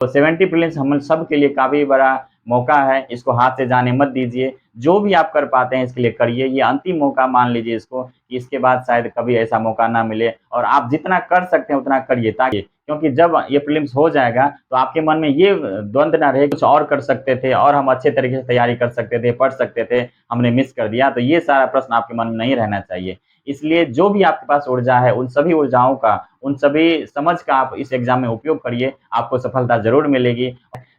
तो 70 प्रीलिम्स हम सब के लिए काफ़ी बड़ा मौका है, इसको हाथ से जाने मत दीजिए। जो भी आप कर पाते हैं इसके लिए करिए, ये अंतिम मौका मान लीजिए इसको कि इसके बाद शायद कभी ऐसा मौका ना मिले, और आप जितना कर सकते हैं उतना करिए, ताकि क्योंकि जब ये प्रीलिम्स हो जाएगा तो आपके मन में ये द्वंद ना रहे कुछ और कर सकते थे और हम अच्छे तरीके से तैयारी कर सकते थे, पढ़ सकते थे, हमने मिस कर दिया, तो ये सारा प्रश्न आपके मन में नहीं रहना चाहिए। इसलिए जो भी आपके पास ऊर्जा है, उन सभी ऊर्जाओं का, उन सभी समझ का आप इस एग्ज़ाम में उपयोग करिए, आपको सफलता ज़रूर मिलेगी।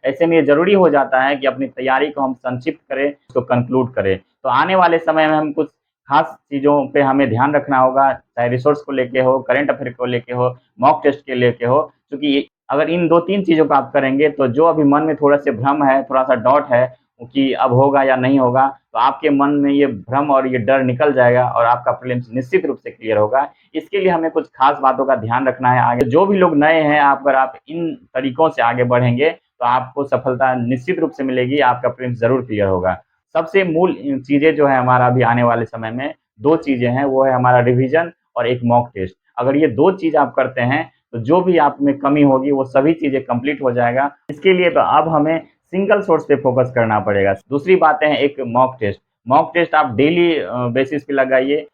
ऐसे में ये ज़रूरी हो जाता है कि अपनी तैयारी को हम संक्षिप्त करें, उसको कंक्लूड करें। तो आने वाले समय में हम कुछ खास चीज़ों पे हमें ध्यान रखना होगा, चाहे रिसोर्स को लेके हो, करंट अफ़ेयर को लेके हो, मॉक टेस्ट के लेके हो, क्योंकि अगर इन 2-3 चीज़ों को आप करेंगे तो जो अभी मन में थोड़ा-सा भ्रम है, थोड़ा-सा डाउट है कि अब होगा या नहीं होगा, तो आपके मन में ये भ्रम और ये डर निकल जाएगा और आपका प्रीलिम्स निश्चित रूप से क्लियर होगा। इसके लिए हमें कुछ खास बातों का ध्यान रखना है आगे। जो भी लोग नए हैं, अगर आप इन तरीकों से आगे बढ़ेंगे, तो आपको सफलता निश्चित रूप से मिलेगी, आपका प्रीलिम्स ज़रूर क्लियर होगा। सबसे मूल चीज़ें जो है हमारा अभी आने वाले समय में 2 चीज़ें हैं, वो है हमारा रिवीजन और एक मॉक टेस्ट। अगर ये 2 चीज़ आप करते हैं, तो जो भी आप में कमी होगी, वो सभी चीज़ें कंप्लीट हो जाएगा। इसके लिए तो अब हमें सिंगल सोर्स पे फोकस करना पड़ेगा। दूसरी बात है एक मॉक टेस्ट। मॉक टेस्ट आप डेली बेसिस पे लगाइए।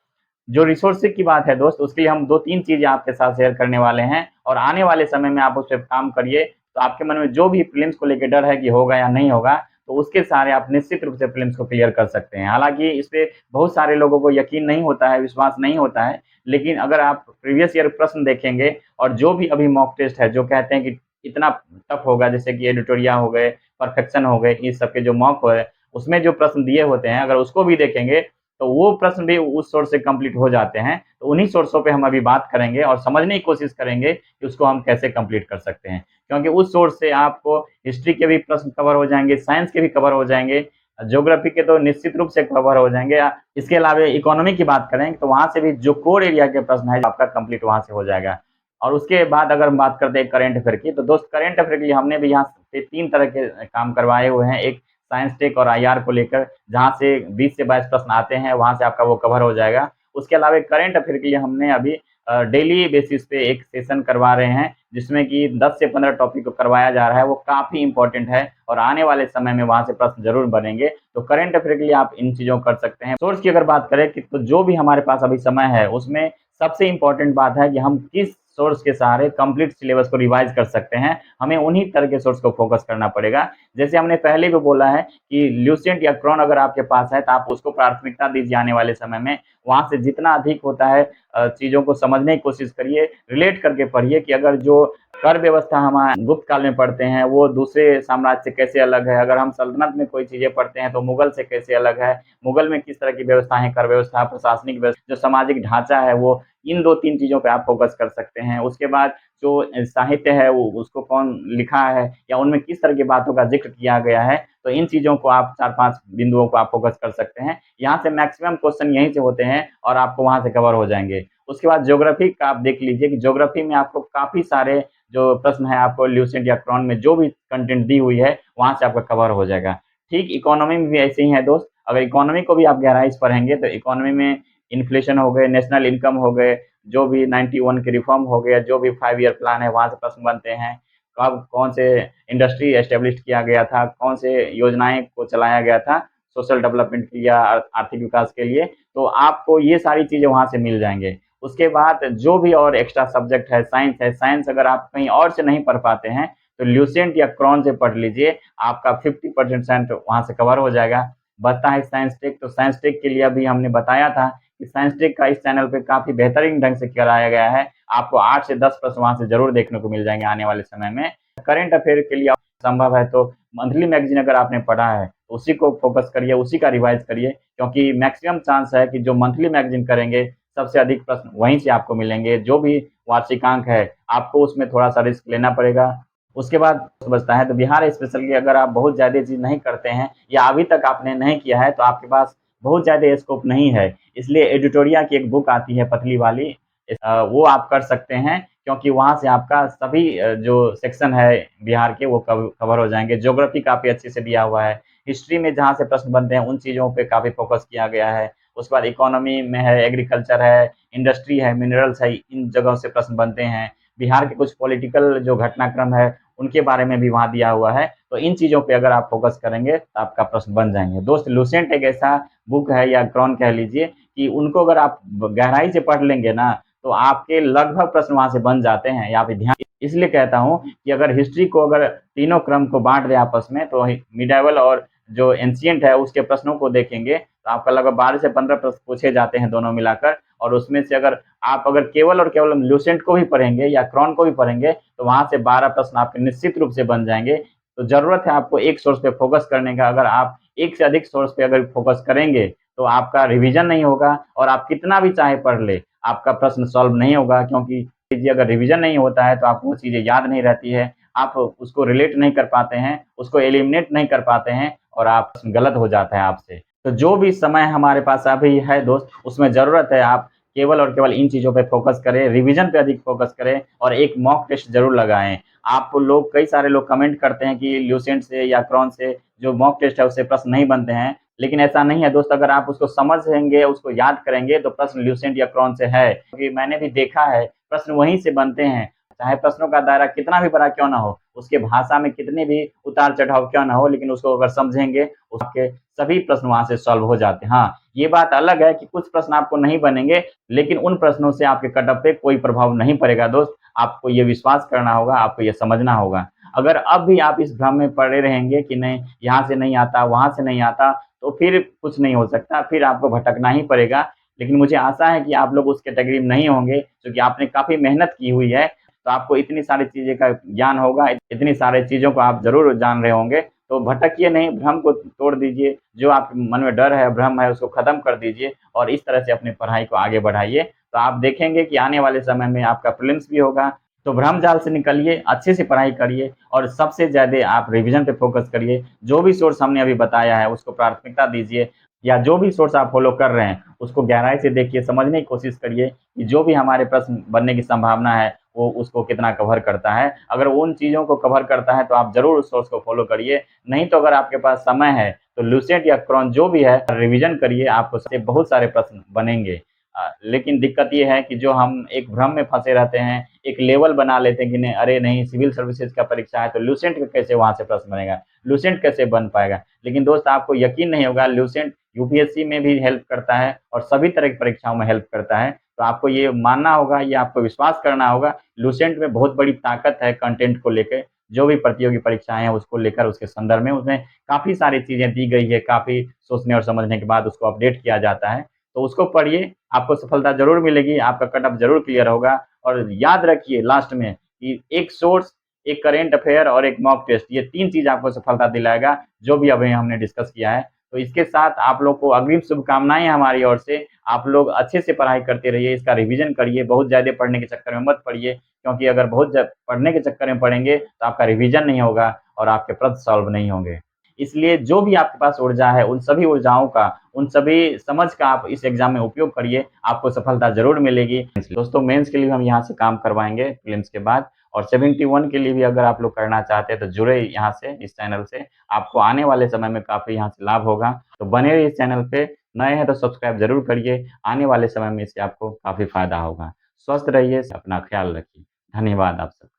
जो रिसोर्सेज की बात है दोस्त, उसके लिए हम 2-3 चीज़ें आपके साथ शेयर करने वाले हैं और आने वाले समय में आप उस पे काम करिए, तो आपके मन में जो भी प्रीलिम्स को लेके डर है कि होगा या नहीं होगा, तो उसके सहारे आप निश्चित रूप से प्रीलिम्स को क्लियर कर सकते हैं। हालाँकि इस पे बहुत सारे लोगों को यकीन नहीं होता है, विश्वास नहीं होता है, लेकिन अगर आप प्रीवियस ईयर प्रश्न देखेंगे और जो भी अभी मॉक टेस्ट है, जो कहते हैं कि इतना टफ होगा, जैसे कि एडिटोरिया हो गए, परफेक्शन हो गए, इस सब के जो मॉक है, उसमें जो प्रश्न दिए होते हैं, अगर उसको भी देखेंगे, तो वो प्रश्न भी उस सोर्स से कंप्लीट हो जाते हैं। तो उन्हीं सोर्सों पे हम अभी बात करेंगे और समझने की कोशिश करेंगे कि उसको हम कैसे कंप्लीट कर सकते हैं। क्योंकि उस सोर्स से आपको हिस्ट्री के भी प्रश्न कवर हो जाएँगे, साइंस के भी कवर हो जाएँगे, ज्योग्राफी के तो निश्चित रूप से कवर हो जाएँगे। इसके अलावा इकोनॉमी की बात करें तो वहाँ से भी जो कोर एरिया के प्रश्न हैं, आपका कंप्लीट वहाँ से हो जाएगा। और उसके बाद अगर हम बात करते हैं करंट अफ़ेयर की, तो दोस्त करंट अफ़ेयर के लिए हमने भी यहाँ पे 3 तरह के काम करवाए हुए हैं। एक साइंस टेक और आईआर को लेकर, जहाँ से 20 से 22 प्रश्न आते हैं, वहाँ से आपका वो कवर हो जाएगा। उसके अलावा करंट अफ़ेयर के लिए हमने अभी डेली बेसिस पे एक सेशन करवा रहे हैं, जिसमें कि 10 से 15 टॉपिक को करवाया जा रहा है, वो काफ़ी इम्पोर्टेंट है और आने वाले समय में वहाँ से प्रश्न ज़रूर बनेंगे। तो करंट अफ़ेयर के लिए आप इन चीज़ों को कर सकते हैं। सोर्स की अगर बात करें कि तो जो भी हमारे पास अभी समय है, उसमें सबसे इम्पोर्टेंट बात है कि हम किस सोर्स के सहारे कंप्लीट सिलेबस को रिवाइज़ कर सकते हैं। हमें उन्हीं तरह के सोर्स को फ़ोकस करना पड़ेगा। जैसे हमने पहले भी बोला है कि ल्यूसेंट या क्रोन अगर आपके पास है, तो आप उसको प्राथमिकता दीजिए आने वाले समय में। वहाँ से जितना अधिक होता है चीज़ों को समझने की कोशिश करिए, रिलेट करके पढ़िए कि अगर जो कर व्यवस्था हम गुप्त काल में पढ़ते हैं, वो दूसरे साम्राज्य से कैसे अलग है। अगर हम सल्तनत में कोई चीज़ें पढ़ते हैं, तो मुगल से कैसे अलग है। मुगल में किस तरह की व्यवस्था है, कर व्यवस्था, प्रशासनिक व्यवस्था, जो सामाजिक ढाँचा है, वो इन 2-3 चीज़ों पे आप फ़ोकस कर सकते हैं। उसके बाद जो साहित्य है, वो उसको कौन लिखा है या उनमें किस तरह की बातों का ज़िक्र किया गया है, तो इन चीज़ों को आप 4-5 बिंदुओं को आप फ़ोकस कर सकते हैं। यहाँ से मैक्सिमम क्वेश्चन यहीं से होते हैं और आपको वहाँ से कवर हो जाएँगे। उसके बाद ज्योग्राफी का आप देख लीजिए कि ज्योग्राफी में आपको काफ़ी सारे जो प्रश्न हैं, आपको ल्यूसेंट या क्रोन में जो भी कंटेंट दी हुई है, वहाँ से आपका कवर हो जाएगा। ठीक इकोनॉमी में भी ऐसे ही है दोस्त, अगर इकोनॉमी को भी आप गहराई से पढ़ेंगे, तो इकोनॉमी में इन्फ्लेशन हो गए, नेशनल इनकम हो गए, जो भी 91 के रिफॉर्म हो गया, जो भी 5 ईयर प्लान है, वहाँ से प्रश्न बनते हैं। कब कौन से इंडस्ट्री एस्टेब्लिश किया गया था, कौन से योजनाएँ को चलाया गया था, सोशल डेवलपमेंट के या आर्थिक विकास के लिए, तो आपको ये सारी चीज़ें वहाँ से मिल जाएँगे। उसके बाद जो भी और एक्स्ट्रा सब्जेक्ट है, साइंस अगर आप कहीं और से नहीं पढ़ पाते हैं, तो ल्यूसेंट या क्रोन से पढ़ लीजिए, आपका 50% वहाँ से कवर हो जाएगा। बचता है साइंस टेक, तो साइंस टेक के लिए अभी हमने बताया था कि साइंस टेक का इस चैनल पे काफ़ी बेहतरीन ढंग से कराया गया है। आपको 8 से 10 प्रश्न वहाँ से ज़रूर देखने को मिल जाएँगे आने वाले समय में। करंट अफ़ेयर के लिए संभव है तो मंथली मैगज़ीन अगर आपने पढ़ा है, तो उसी को फ़ोकस करिए, उसी का रिवाइज़ करिए, क्योंकि मैक्सिमम चांस है कि जो मंथली मैगज़ीन करेंगे, सबसे अधिक प्रश्न वहीं से आपको मिलेंगे। जो भी वार्षिकांक है, आपको उसमें थोड़ा-सा रिस्क लेना पड़ेगा। उसके बाद बचता है तो बिहार स्पेशल की अगर आप बहुत ज़्यादा चीज़ नहीं करते हैं या अभी तक आपने नहीं किया है, तो आपके पास बहुत ज़्यादा स्कोप नहीं है। इसलिए एडिटोरिया की एक बुक आती है पतली वाली, वो आप कर सकते हैं, क्योंकि वहाँ से आपका सभी जो सेक्शन है बिहार के, वो कवर हो जाएँगे। ज्योग्राफी काफ़ी अच्छे से दिया हुआ है। हिस्ट्री में जहाँ से प्रश्न बनते हैं, उन चीज़ों पे काफ़ी फ़ोकस किया गया है। उसके बाद इकोनॉमी में है, एग्रीकल्चर है, इंडस्ट्री है, मिनरल्स है, इन जगहों से प्रश्न बनते हैं। बिहार के कुछ पॉलिटिकल जो घटनाक्रम है, उनके बारे में भी वहाँ दिया हुआ है। तो इन चीज़ों पे अगर आप फ़ोकस करेंगे तो आपका प्रश्न बन जाएँगे। दोस्त लुसेंट एक ऐसा बुक है या क्रॉन कह लीजिए कि उनको अगर आप गहराई से पढ़ लेंगे ना, तो आपके लगभग प्रश्न वहाँ से बन जाते हैं। या फिर ध्यान इसलिए कहता हूँ कि अगर हिस्ट्री को अगर तीनों क्रम को बाँट दें आपस में, तो मिडेवल और जो एंशिएंट है उसके प्रश्नों को देखेंगे, तो आपका लगभग 12 से 15 प्रश्न पूछे जाते हैं दोनों मिलाकर। और उसमें से अगर केवल और केवल लुसेंट को भी पढ़ेंगे या क्रॉन को भी पढ़ेंगे, तो वहाँ से 12 प्रश्न आपके निश्चित रूप से बन जाएँगे। तो ज़रूरत है आपको एक सोर्स पे फ़ोकस करने का। अगर आप एक से अधिक सोर्स पे अगर फ़ोकस करेंगे, तो आपका रिवीजन नहीं होगा और आप कितना भी चाहे पढ़ लें, आपका प्रश्न सॉल्व नहीं होगा, क्योंकि लीजिए अगर रिवीजन नहीं होता है, तो आपको वो चीज़ें याद नहीं रहती है, आप उसको रिलेट नहीं कर पाते हैं, उसको एलिमिनेट नहीं कर पाते हैं और आप गलत हो जाता है आपसे। तो जो भी समय हमारे पास अभी है दोस्त, उसमें ज़रूरत है आप केवल और केवल इन चीज़ों पे फ़ोकस करें, रिवीजन पे अधिक फ़ोकस करें और एक मॉक टेस्ट ज़रूर लगाएँ। आप लोग कई सारे लोग कमेंट करते हैं कि ल्यूसेंट से या क्रॉन से जो मॉक टेस्ट है उससे प्रश्न नहीं बनते हैं, लेकिन ऐसा नहीं है दोस्त। अगर आप उसको समझेंगे, उसको याद करेंगे, तो प्रश्न ल्यूसेंट या क्रॉन से है। क्योंकि मैंने भी देखा है, प्रश्न वहीं से बनते हैं, चाहे प्रश्नों का दायरा कितना भी बड़ा क्यों ना हो, उसके भाषा में कितने भी उतार-चढ़ाव क्यों ना हो, लेकिन उसको अगर समझेंगे, आपके सभी प्रश्न वहाँ से सॉल्व हो जाते हैं। हाँ, ये बात अलग है कि कुछ प्रश्न आपको नहीं बनेंगे, लेकिन उन प्रश्नों से आपके कट ऑफ पे कोई प्रभाव नहीं पड़ेगा दोस्त। आपको ये विश्वास करना होगा, आपको ये समझना होगा। अगर अब भी आप इस भ्रम में पड़े रहेंगे कि नहीं, यहाँ से नहीं आता, वहाँ से नहीं आता, तो फिर कुछ नहीं हो सकता, फिर आपको भटकना ही पड़ेगा। लेकिन मुझे आशा है कि आप लोग उस कैटेगरी में नहीं होंगे, क्योंकि आपने काफ़ी मेहनत की हुई है, तो आपको इतनी सारी चीज़ें का ज्ञान होगा, इतनी सारी चीज़ों को आप ज़रूर जान रहे होंगे। तो भटकिए नहीं, भ्रम को तोड़ दीजिए, जो आपके मन में डर है, भ्रम है, उसको खत्म कर दीजिए और इस तरह से अपनी पढ़ाई को आगे बढ़ाइए। तो आप देखेंगे कि आने वाले समय में आपका प्रीलिम्स भी होगा, तो भ्रम जाल से निकलिए, अच्छे से पढ़ाई करिए और सबसे ज़्यादा आप रिवीजन पे फ़ोकस करिए। जो भी सोर्स हमने अभी बताया है, उसको प्राथमिकता दीजिए, या जो भी सोर्स आप फ़ॉलो कर रहे हैं, उसको गहराई से देखिए, समझने की कोशिश करिए कि जो भी हमारे प्रश्न बनने की संभावना है, वो उसको कितना कवर करता है। अगर उन चीज़ों को कवर करता है, तो आप ज़रूर उस सोर्स को फ़ॉलो करिए। नहीं तो अगर आपके पास समय है, तो लुसेंट या क्रॉन जो भी है, रिवीजन करिए, आपको से बहुत सारे प्रश्न बनेंगे। लेकिन दिक्कत ये है कि जो हम एक भ्रम में फँसे रहते हैं, एक लेवल बना लेते हैं कि नहीं, अरे नहीं, सिविल सर्विसेज़ का परीक्षा है, तो लुसेंट का कैसे वहाँ से प्रश्न बनेगा? लुसेंट कैसे बन पाएगा? लेकिन दोस्त आपको यकीन नहीं होगा, लुसेंट यूपीएससी में भी हेल्प करता है और सभी तरह की परीक्षाओं में हेल्प करता है। तो आपको ये मानना होगा, ये आपको विश्वास करना होगा, लुसेंट में बहुत बड़ी ताकत है कंटेंट को लेके। जो भी प्रतियोगी परीक्षाएँ हैं उसको लेकर, उसके संदर्भ में उसमें काफ़ी सारी चीज़ें दी गई है, काफ़ी सोचने और समझने के बाद उसको अपडेट किया जाता है। तो उसको पढ़िए, आपको सफलता ज़रूर मिलेगी, आपका कट ऑफ ज़रूर क्लियर होगा। और याद रखिए लास्ट में कि एक सोर्स, एक करंट अफेयर और एक मॉक टेस्ट, ये 3 चीज़ आपको सफलता दिलाएगा, जो भी अभी हमने डिस्कस किया है। तो इसके साथ आप लोग को अग्रिम शुभकामनाएँ हमारी ओर से। आप लोग अच्छे से पढ़ाई करते रहिए, इसका रिवीजन करिए, बहुत ज़्यादा पढ़ने के चक्कर में मत पड़िए, क्योंकि अगर बहुत पढ़ने के चक्कर में पड़ेंगे, तो आपका रिवीजन नहीं होगा और आपके प्रश्न सॉल्व नहीं होंगे। इसलिए जो भी आपके पास ऊर्जा है, उन सभी ऊर्जाओं का, उन सभी समझ का आप इस एग्ज़ाम में उपयोग करिए, आपको सफलता ज़रूर मिलेगी। दोस्तों मेंस के लिए हम यहाँ से काम करवाएँगे प्रीलिम्स के बाद, और 71 के लिए भी अगर आप लोग करना चाहते हैं, तो जुड़े यहाँ से, इस चैनल से। आपको आने वाले समय में काफ़ी यहाँ से लाभ होगा। तो बने रहिए इस चैनल पे, नए हैं तो सब्सक्राइब ज़रूर करिए, आने वाले समय में इससे आपको काफ़ी फ़ायदा होगा। स्वस्थ रहिए, अपना ख़्याल रखिए। धन्यवाद आप सबका।